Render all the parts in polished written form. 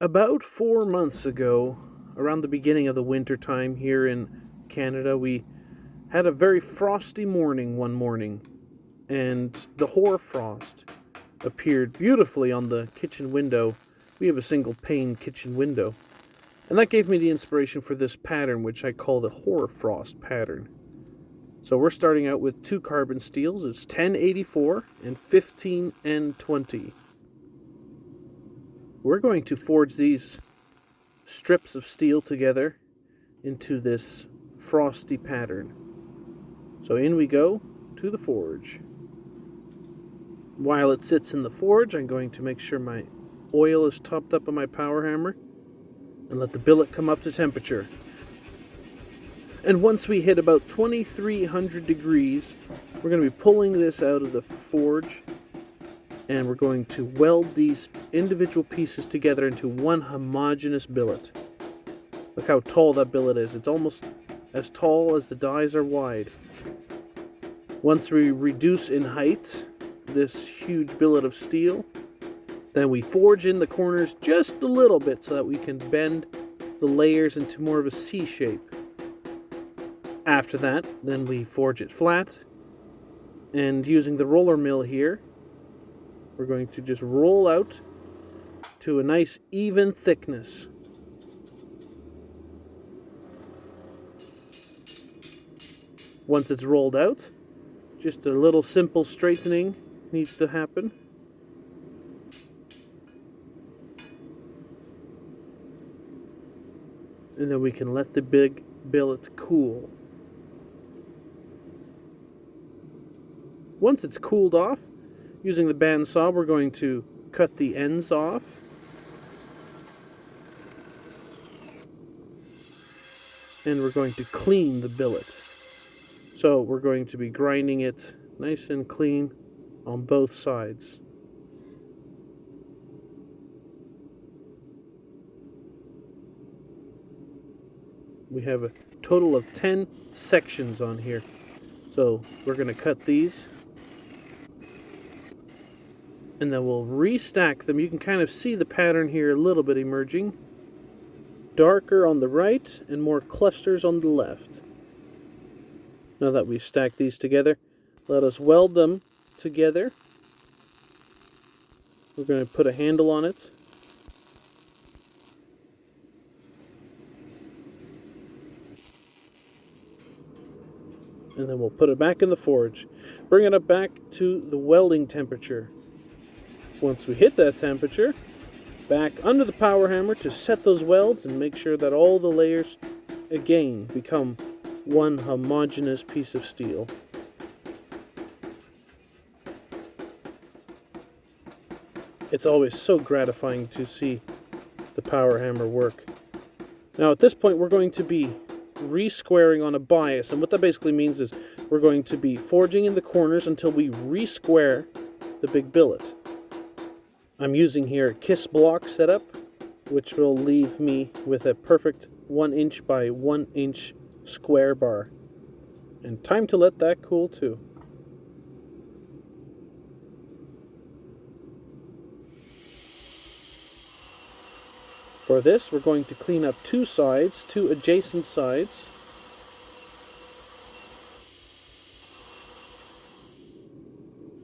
About 4 months ago, around the beginning of the winter time here in Canada, we had a very frosty morning one morning, and the hoarfrost appeared beautifully on the kitchen window. We have a single pane kitchen window, and that gave me the inspiration for this pattern, which I call the Hoarfrost pattern. So we're starting out with 2 carbon steels. It's 1084 and 15N20. We're going to forge these strips of steel together into this frosty pattern. So in we go to the forge. While it sits in the forge, I'm going to make sure my oil is topped up on my power hammer and let the billet come up to temperature. And once we hit about 2300 degrees, we're going to be pulling this out of the forge, and we're going to weld these individual pieces together into one homogeneous billet. Look how tall that billet is. It's almost as tall as the dies are wide. Once we reduce in height this huge billet of steel, then we forge in the corners just a little bit so that we can bend the layers into more of a C shape. After that, then we forge it flat, and using the roller mill here, we're going to just roll out to a nice even thickness. Once it's rolled out, just a little simple straightening needs to happen. And then we can let the big billet cool. Once it's cooled off, using the bandsaw, we're going to cut the ends off. And we're going to clean the billet. So we're going to be grinding it nice and clean on both sides. We have a total of 10 sections on here. So we're going to cut these, and then we'll restack them. You can kind of see the pattern here a little bit emerging. Darker on the right and more clusters on the left. Now that we've stacked these together, let us weld them together. We're going to put a handle on it. And then we'll put it back in the forge. Bring it up back to the welding temperature. Once we hit that temperature, back under the power hammer to set those welds and make sure that all the layers again become one homogeneous piece of steel. It's always so gratifying to see the power hammer work. Now at this point we're going to be re-squaring on a bias, and what that basically means is we're going to be forging in the corners until we re-square the big billet. I'm using here a kiss block setup, which will leave me with a perfect 1 inch by 1 inch square bar. And time to let that cool too. For this, we're going to clean up 2 sides, 2 adjacent sides.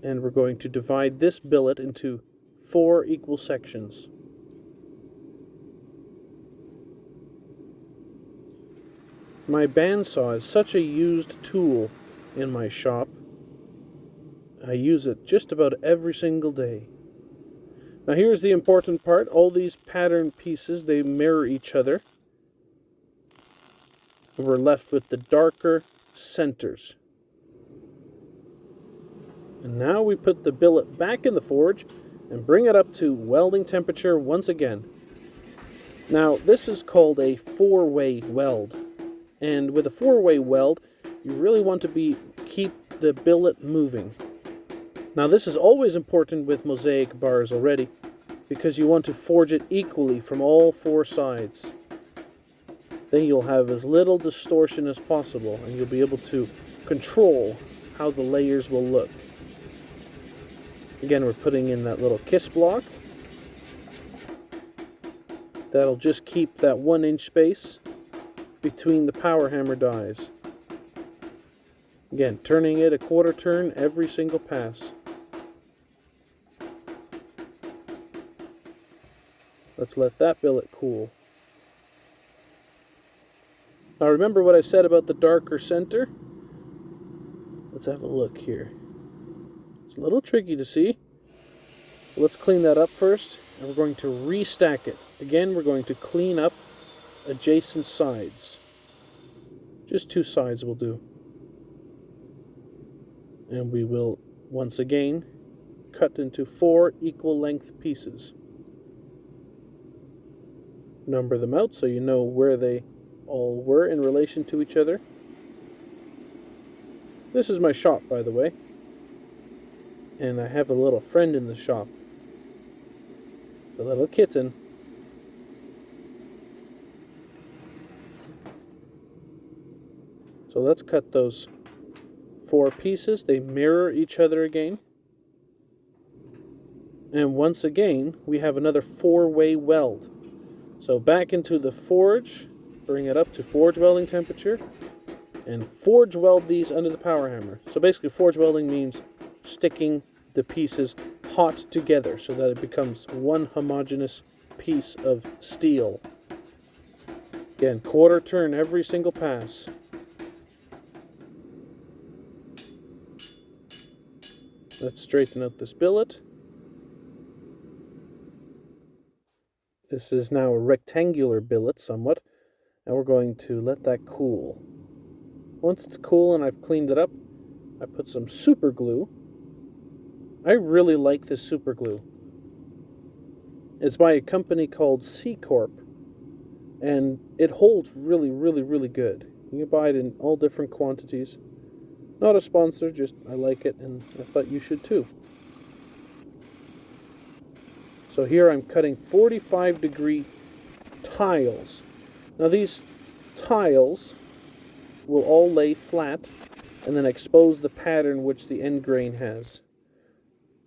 And we're going to divide this billet into 4 equal sections. My bandsaw is such a used tool in my shop. I use it just about every single day. Now here's the important part. All these pattern pieces, they mirror each other. And we're left with the darker centers. And now we put the billet back in the forge and bring it up to welding temperature once again. Now this is called a 4-way weld. And with a 4-way weld, you really want to keep the billet moving. Now this is always important with mosaic bars already, because you want to forge it equally from all 4 sides. Then you'll have as little distortion as possible, and you'll be able to control how the layers will look. Again, we're putting in that little kiss block. That'll just keep that 1-inch space between the power hammer dies. Again, turning it a quarter turn every single pass. Let's let that billet cool. Now remember what I said about the darker center? Let's have a look here. It's a little tricky to see. Let's clean that up first, and we're going to restack it. Again, we're going to clean up adjacent sides. Just 2 sides will do. And we will, once again, cut into 4 equal length pieces. Number them out so you know where they all were in relation to each other. This is my shop, by the way. And I have a little friend in the shop. A little kitten. So let's cut those 4 pieces. They mirror each other again. And once again, we have another 4-way weld. So back into the forge, bring it up to forge welding temperature, and forge weld these under the power hammer. So basically forge welding means sticking the pieces hot together so that it becomes one homogeneous piece of steel. Again, quarter turn every single pass. Let's straighten out this billet. This is now a rectangular billet somewhat, and we're going to let that cool. Once it's cool and I've cleaned it up, I put some super glue. I really like this super glue. It's by a company called C Corp, and it holds really, really, really good. You can buy it in all different quantities. Not a sponsor, just I like it, and I thought you should too. So here I'm cutting 45-degree tiles. Now these tiles will all lay flat and then expose the pattern which the end grain has.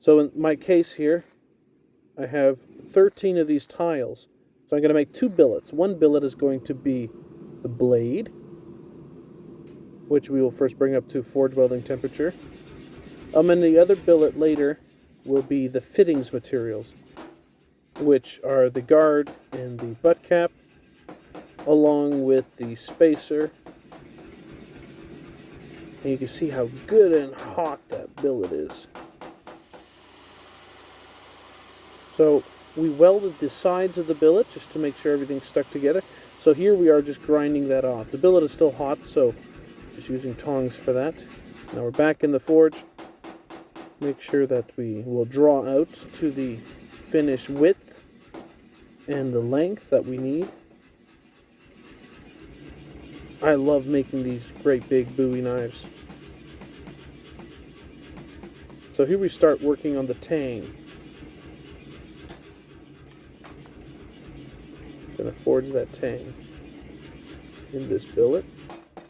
So in my case here, I have 13 of these tiles. So I'm going to make 2 billets. One billet is going to be the blade, which we will first bring up to forge welding temperature. And the other billet later will be the fittings materials, which are the guard and the butt cap, along with the spacer. And you can see how good and hot that billet is. So we welded the sides of the billet just to make sure everything's stuck together. So here we are just grinding that off. The billet is still hot, so just using tongs for that. Now we're back in the forge. Make sure that we will draw out to the finished width and the length that we need. I love making these great big Bowie knives. So here we start working on the tang. Gonna forge that tang in this billet.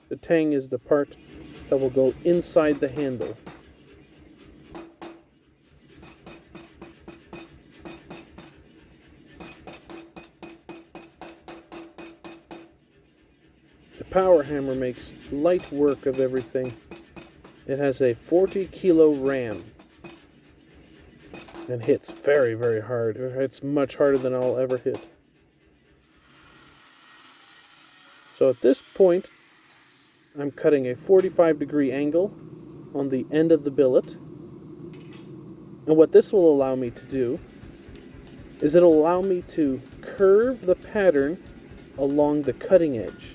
The tang is the part that will go inside the handle. The power hammer makes light work of everything. It has a 40-kilo ram and hits very, very hard. It hits much harder than I'll ever hit. So at this point, I'm cutting a 45-degree angle on the end of the billet. And what this will allow me to do is it'll allow me to curve the pattern along the cutting edge.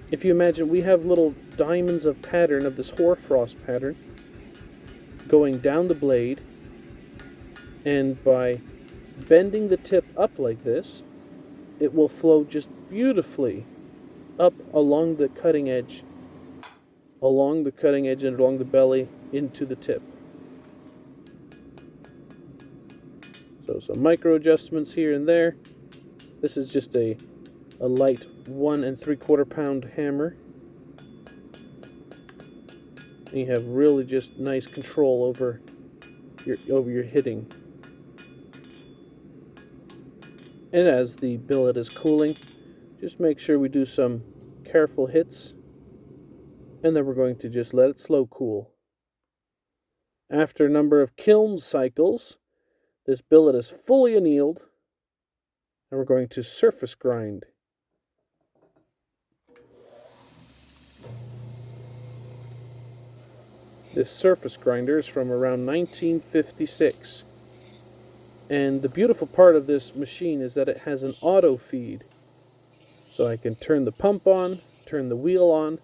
If you imagine, we have little diamonds of pattern of this hoarfrost pattern going down the blade, and by bending the tip up like this, it will flow just beautifully up along the cutting edge and along the belly into the tip. So some micro adjustments here and there. This is just a light 1 3/4 pound hammer. And you have really just nice control over your hitting. And as the billet is cooling, just make sure we do some careful hits, and then we're going to just let it slow cool. After a number of kiln cycles, this billet is fully annealed, and we're going to surface grind. This surface grinder is from around 1956. And the beautiful part of this machine is that it has an auto feed. So I can turn the pump on, turn the wheel on,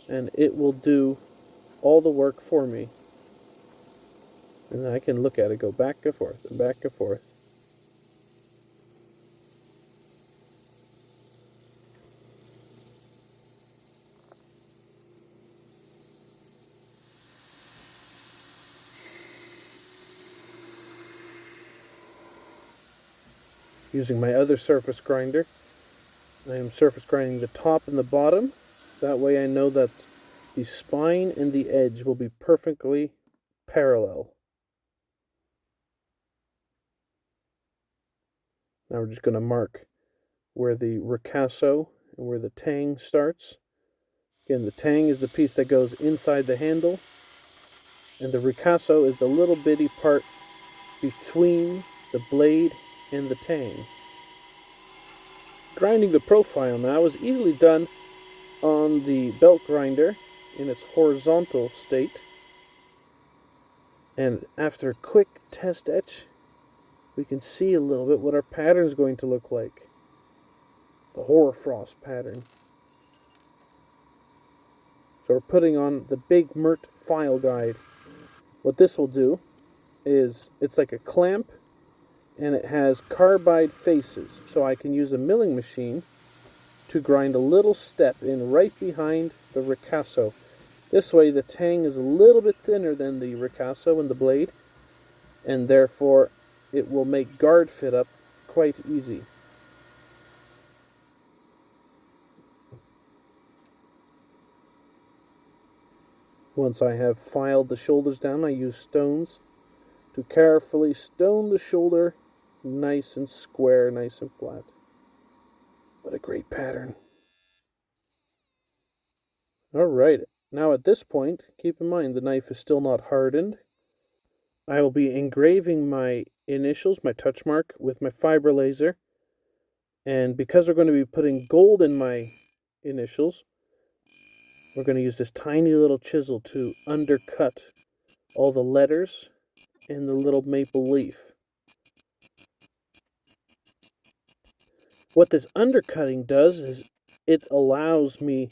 and it will do all the work for me. And I can look at it go back and forth and back and forth. Using my other surface grinder, I am surface grinding the top and the bottom. That way I know that the spine and the edge will be perfectly parallel. Now we're just going to mark where the Ricasso and where the tang starts. Again, the tang is the piece that goes inside the handle, and the Ricasso is the little bitty part between the blade and the tang. Grinding the profile now is easily done on the belt grinder in its horizontal state. And after a quick test etch, we can see a little bit what our pattern is going to look like. The Hoarfrost pattern. So we're putting on the big MIRT file guide. What this will do is it's like a clamp, and it has carbide faces. So I can use a milling machine to grind a little step in right behind the Ricasso. This way the tang is a little bit thinner than the Ricasso and the blade, and therefore it will make guard fit up quite easy. Once I have filed the shoulders down, I use stones to carefully stone the shoulder nice and square, nice and flat. What a great pattern. Alright, now at this point, keep in mind the knife is still not hardened. I will be engraving my initials, my touch mark, with my fiber laser. And because we're going to be putting gold in my initials, we're going to use this tiny little chisel to undercut all the letters and the little maple leaf. What this undercutting does is it allows me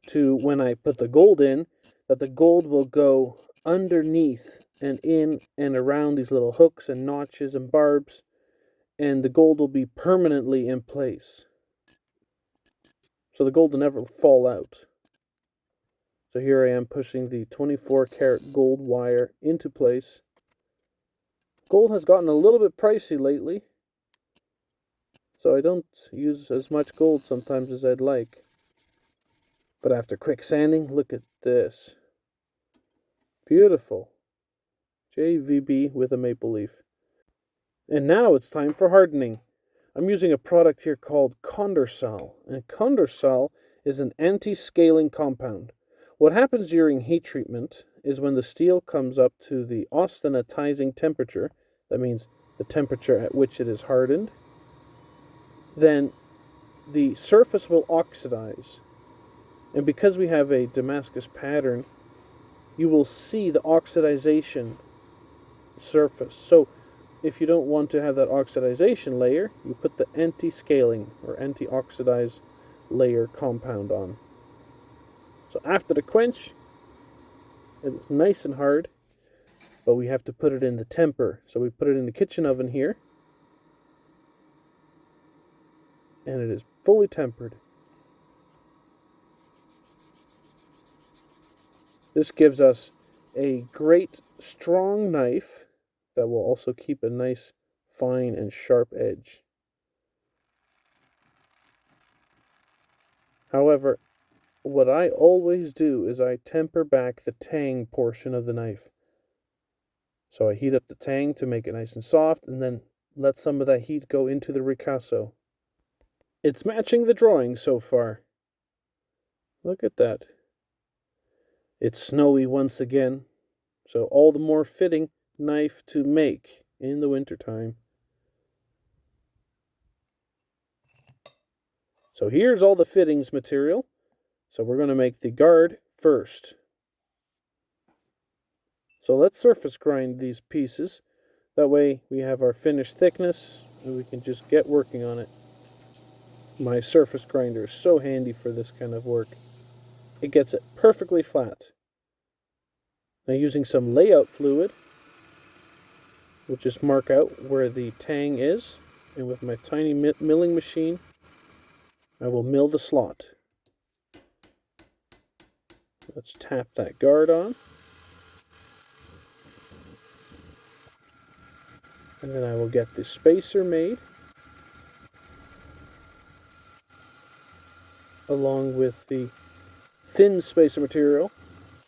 to, when I put the gold in, that the gold will go underneath and in and around these little hooks and notches and barbs, and the gold will be permanently in place. So the gold will never fall out. So here I am pushing the 24 karat gold wire into place. Gold has gotten a little bit pricey lately, so I don't use as much gold sometimes as I'd like. But after quick sanding, look at this. Beautiful. JVB with a maple leaf. And now it's time for hardening. I'm using a product here called Condorcel. And Condorcel is an anti-scaling compound. What happens during heat treatment is when the steel comes up to the austenitizing temperature, that means the temperature at which it is hardened, then the surface will oxidize. And because we have a Damascus pattern, you will see the oxidization surface. So if you don't want to have that oxidization layer, you put the anti-scaling or anti-oxidize layer compound on. So after the quench, it is nice and hard, but we have to put it in the temper. So we put it in the kitchen oven here, and it is fully tempered. This gives us a great strong knife that will also keep a nice fine and sharp edge. However, what I always do is I temper back the tang portion of the knife. So I heat up the tang to make it nice and soft, and then let some of that heat go into the Ricasso. It's matching the drawing so far. Look at that. It's snowy once again, so all the more fitting knife to make in the wintertime. So here's all the fittings material. So we're going to make the guard first. So let's surface grind these pieces. That way we have our finished thickness and we can just get working on it. My surface grinder is so handy for this kind of work. It gets it perfectly flat. Now using some layout fluid, we'll just mark out where the tang is, and with my tiny milling machine, I will mill the slot. Let's tap that guard on. And then I will get the spacer made, along with the thin spacer material.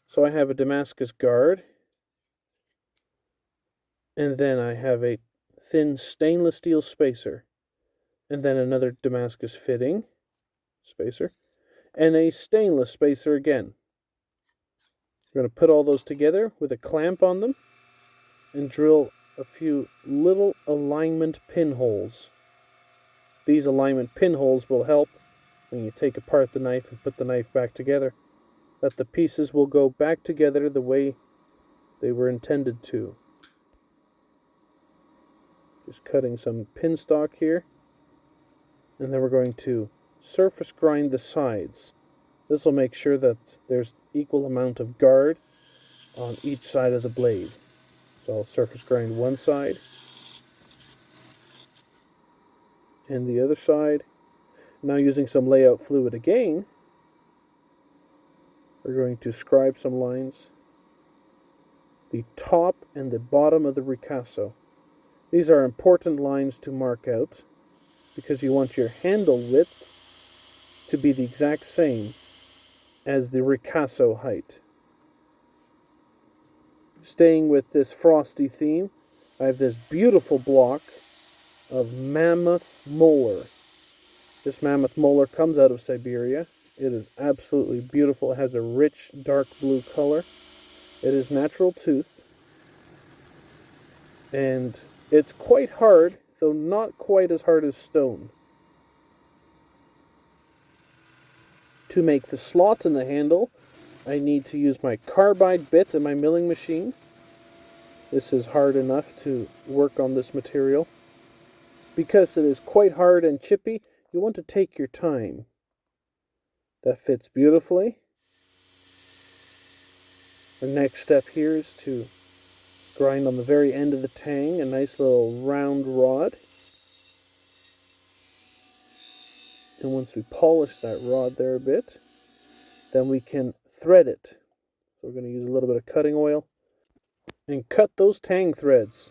So I have a Damascus guard, and then I have a thin stainless steel spacer, and then another Damascus fitting spacer, and a stainless spacer again. We're going to put all those together with a clamp on them and drill a few little alignment pinholes. These alignment pinholes will help when you take apart the knife and put the knife back together, that the pieces will go back together the way they were intended to. Just cutting some pin stock here, and then we're going to surface grind the sides. This will make sure that there's equal amount of guard on each side of the blade. So I'll surface grind one side and the other side. Now using some layout fluid again, we're going to scribe some lines, the top and the bottom of the Ricasso. These are important lines to mark out because you want your handle width to be the exact same as the Ricasso height. Staying with this frosty theme, I have this beautiful block of mammoth molar. This mammoth molar comes out of Siberia. It is absolutely beautiful. It has a rich dark blue color. It is natural tooth. And it's quite hard, though not quite as hard as stone. To make the slot in the handle, I need to use my carbide bit and my milling machine. This is hard enough to work on this material. Because it is quite hard and chippy, you want to take your time. That fits beautifully. The next step here is to grind on the very end of the tang a nice little round rod. And once we polish that rod there a bit, then we can thread it. So we're going to use a little bit of cutting oil and cut those tang threads.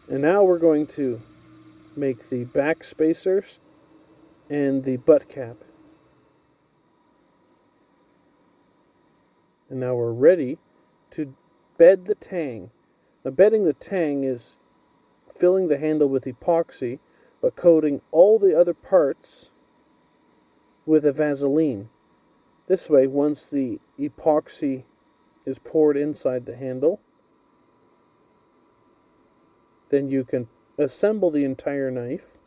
And now we're going to make the back spacers and the butt cap. And now we're ready to bed the tang. Now bedding the tang is filling the handle with epoxy, but coating all the other parts with a Vaseline. This way, once the epoxy is poured inside the handle, then you can assemble the entire knife.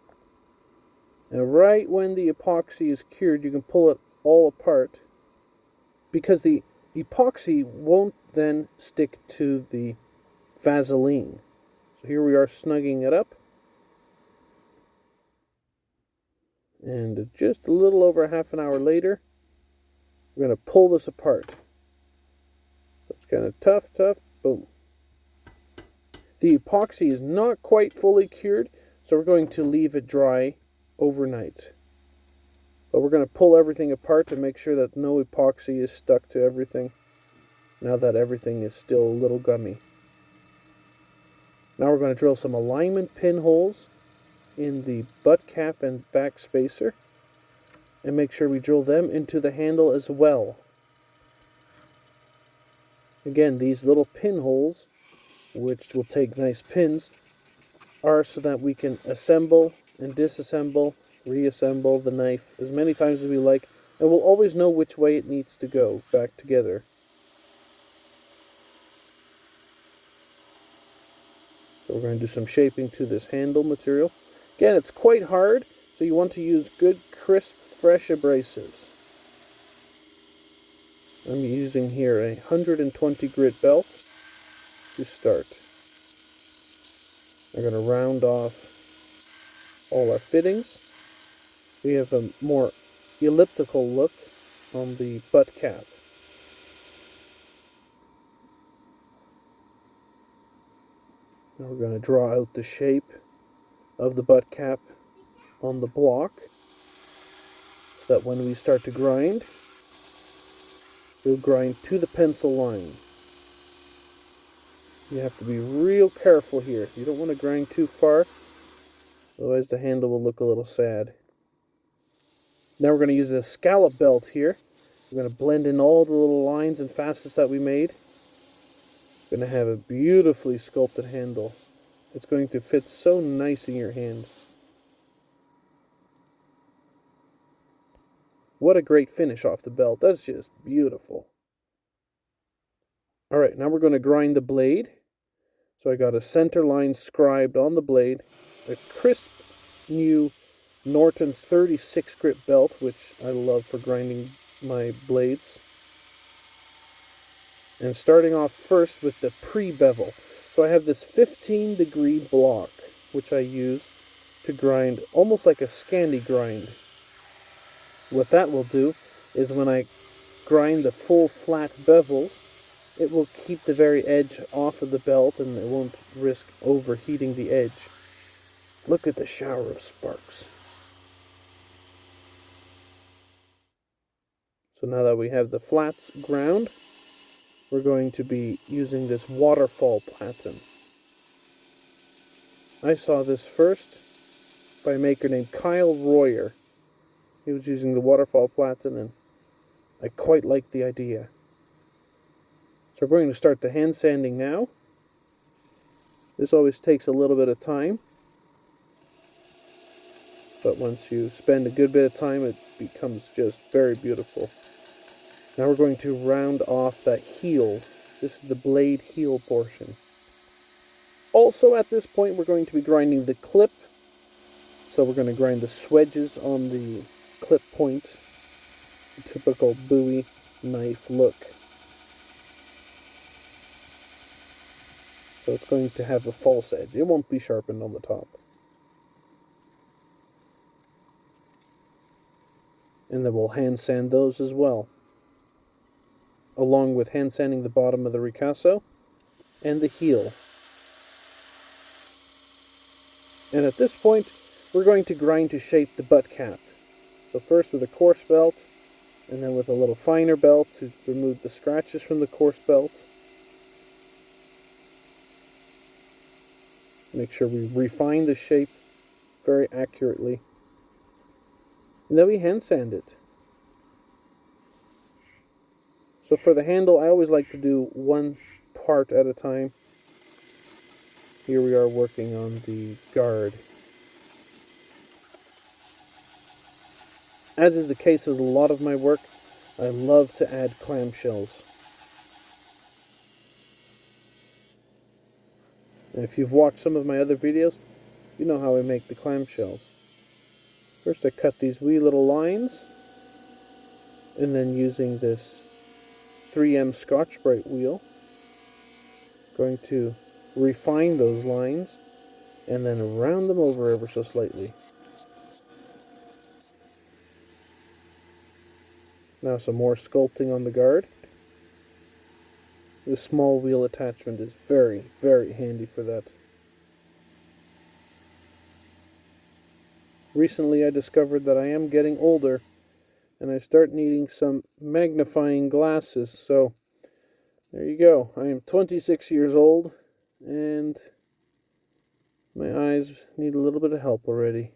And right when the epoxy is cured, you can pull it all apart, because the epoxy won't then stick to the Vaseline. So here we are snugging it up. And just a little over half an hour later, we're going to pull this apart. So it's kind of tough, boom. The epoxy is not quite fully cured, so we're going to leave it dry overnight. But we're going to pull everything apart to make sure that no epoxy is stuck to everything, now that everything is still a little gummy. Now we're going to drill some alignment pinholes in the butt cap and back spacer, and make sure we drill them into the handle as well. Again, these little pinholes, which will take nice pins, are so that we can assemble and disassemble, reassemble the knife as many times as we like, and we'll always know which way it needs to go back together. So we're going to do some shaping to this handle material. Again, it's quite hard, so you want to use good, crisp, fresh abrasives. I'm using here a 120 grit belt to start. I'm going to round off all our fittings. We have a more elliptical look on the butt cap. Now we're going to draw out the shape of the butt cap on the block, so that when we start to grind, we'll grind to the pencil line. You have to be real careful here. You don't want to grind too far, otherwise the handle will look a little sad. Now we're going to use a scallop belt here. We're going to blend in all the little lines and facets that we made. We're going to have a beautifully sculpted handle. It's going to fit so nice in your hand. What a great finish off the belt. That's just beautiful. Alright, now we're going to grind the blade. So I got a center line scribed on the blade, a crisp new Norton 36 grit belt, which I love for grinding my blades. And starting off first with the pre-bevel. So I have this 15-degree block, which I use to grind almost like a Scandi grind. What that will do is when I grind the full flat bevels, it will keep the very edge off of the belt and it won't risk overheating the edge. Look at the shower of sparks. So now that we have the flats ground, we're going to be using this waterfall platen. I saw this first by a maker named Kyle Royer. He was using the waterfall platen and I quite like the idea. So we're going to start the hand sanding now. This always takes a little bit of time, but once you spend a good bit of time, it becomes just very beautiful. Now we're going to round off that heel. This is the blade heel portion. Also at this point, we're going to be grinding the clip. So we're going to grind the swedges on the clip point. The typical Bowie knife look. So it's going to have a false edge. It won't be sharpened on the top. And then we'll hand sand those as well, along with hand sanding the bottom of the Ricasso and the heel. And at this point, we're going to grind to shape the butt cap. So first with a coarse belt, and then with a little finer belt to remove the scratches from the coarse belt. Make sure we refine the shape very accurately. And then we hand sand it. So for the handle, I always like to do one part at a time. Here we are working on the guard. As is the case with a lot of my work, I love to add clamshells. And if you've watched some of my other videos, you know how I make the clamshells. First I cut these wee little lines, and then using this 3M Scotch-Brite wheel, going to refine those lines, and then round them over ever so slightly. Now some more sculpting on the guard. The small wheel attachment is very, very handy for that. Recently I discovered that I am getting older and I start needing some magnifying glasses, so there you go. I am 26 years old and my eyes need a little bit of help already.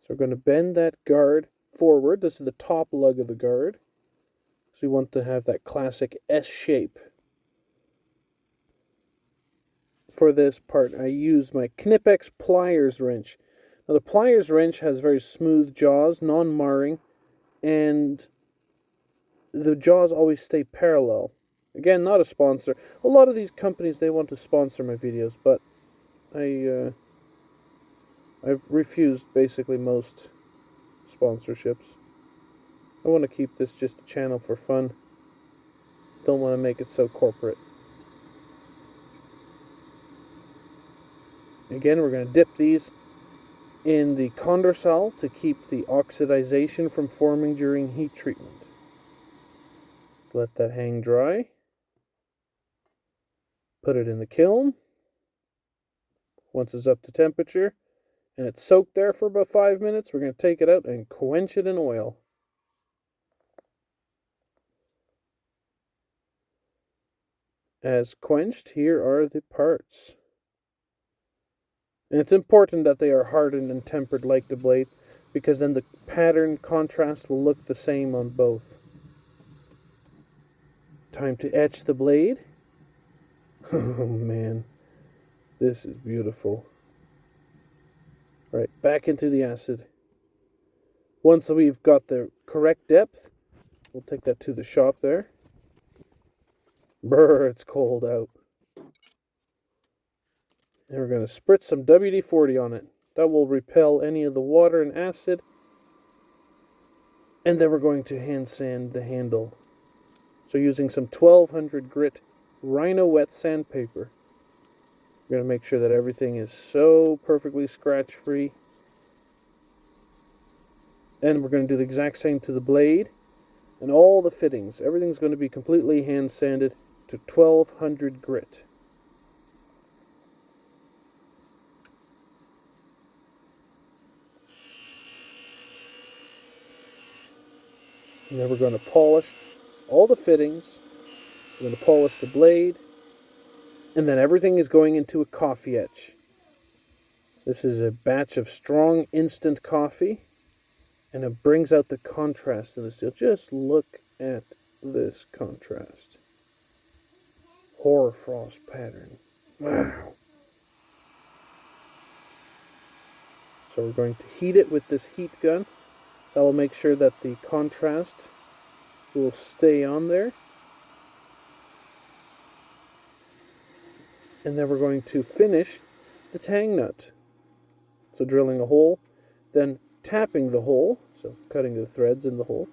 So we're going to bend that guard forward. This is the top lug of the guard. So we want to have that classic S shape. for this part, I use my Knipex pliers wrench. Now, the pliers wrench has very smooth jaws, non-marring, and the jaws always stay parallel. Again, not a sponsor. A lot of these companies, they want to sponsor my videos, but I've refused basically most sponsorships. I want to keep this just a channel for fun. Don't want to make it so corporate. Again, we're going to dip these in the Condorcel to keep the oxidization from forming during heat treatment. So let that hang dry. Put it in the kiln. Once it's up to temperature and it's soaked there for about 5 minutes, we're going to take it out and quench it in oil. As quenched, here are the parts. And it's important that they are hardened and tempered like the blade, because then the pattern contrast will look the same on both. Time to etch the blade. Oh man, this is beautiful. Alright, back into the acid. Once we've got the correct depth, we'll take that to the shop there. Brr, it's cold out. And we're going to spritz some WD-40 on it. That will repel any of the water and acid. And then we're going to hand sand the handle. So using some 1200 grit Rhino wet sandpaper. We're going to make sure that everything is so perfectly scratch free. And we're going to do the exact same to the blade and all the fittings. Everything's going to be completely hand sanded to 1200 grit. And then we're going to polish all the fittings. We're going to polish the blade. And then everything is going into a coffee etch. This is a batch of strong instant coffee. And it brings out the contrast in the steel. Just look at this contrast. Hoarfrost pattern. Wow. So we're going to heat it with this heat gun. That will make sure that the contrast will stay on there. And then we're going to finish the tang nut. So drilling a hole, then tapping the hole, so cutting the threads in the hole.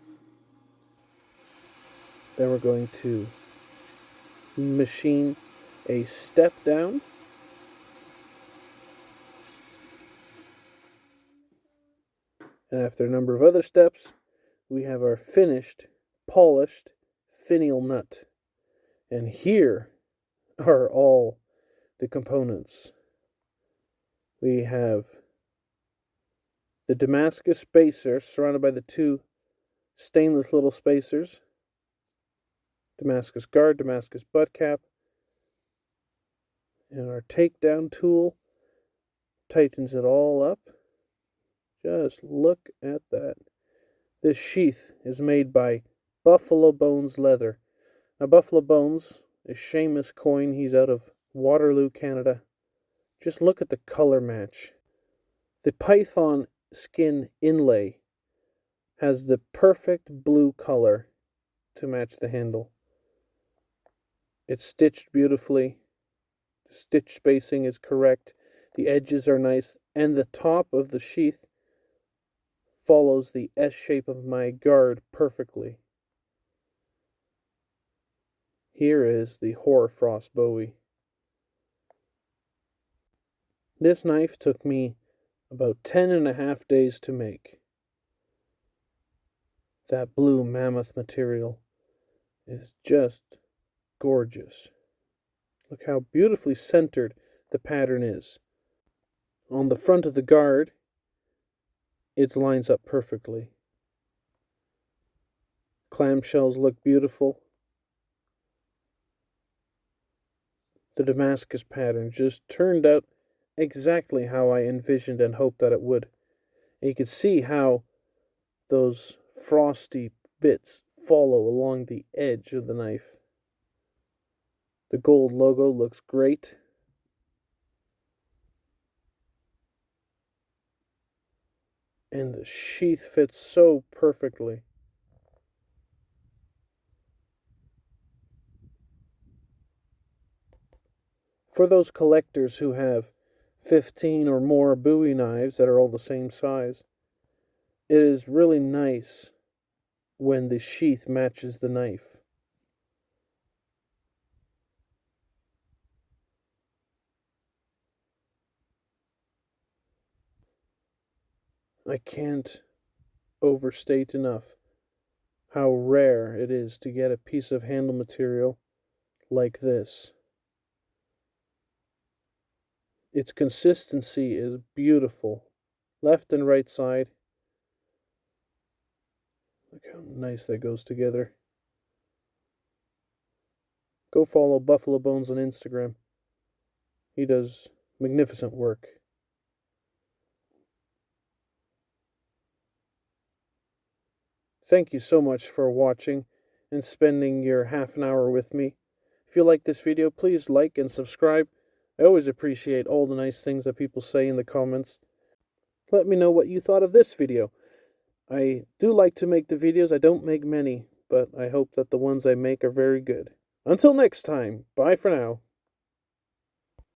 Then we're going to machine a step down. And after a number of other steps, we have our finished, polished finial nut. And here are all the components. We have the Damascus spacer surrounded by the two stainless little spacers. Damascus guard, Damascus butt cap. And our takedown tool tightens it all up. Just look at that. This sheath is made by Buffalo Bones leather. Now, Buffalo Bones is Seamus Coyne. He's out of Waterloo, Canada. Just look at the color match. The python skin inlay has the perfect blue color to match the handle. It's stitched beautifully. The stitch spacing is correct. The edges are nice. And the top of the sheath follows the S shape of my guard perfectly. Here is the Hoarfrost Bowie. This knife took me about 10.5 days to make. That blue mammoth material is just gorgeous. Look how beautifully centered the pattern is. On the front of the guard, it lines up perfectly. Clamshells look beautiful. The Damascus pattern just turned out exactly how I envisioned and hoped that it would. And you can see how those frosty bits follow along the edge of the knife. The gold logo looks great. And the sheath fits so perfectly. For those collectors who have 15 or more Bowie knives that are all the same size, it is really nice when the sheath matches the knife. I can't overstate enough how rare it is to get a piece of handle material like this. Its consistency is beautiful. Left and right side. Look how nice that goes together. Go follow Buffalo Bones on Instagram. He does magnificent work. Thank you so much for watching and spending your half an hour with me. If you like this video, please like and subscribe. I always appreciate all the nice things that people say in the comments. Let me know what you thought of this video. I do like to make the videos. I don't make many, but I hope that the ones I make are very good. Until next time, bye for now.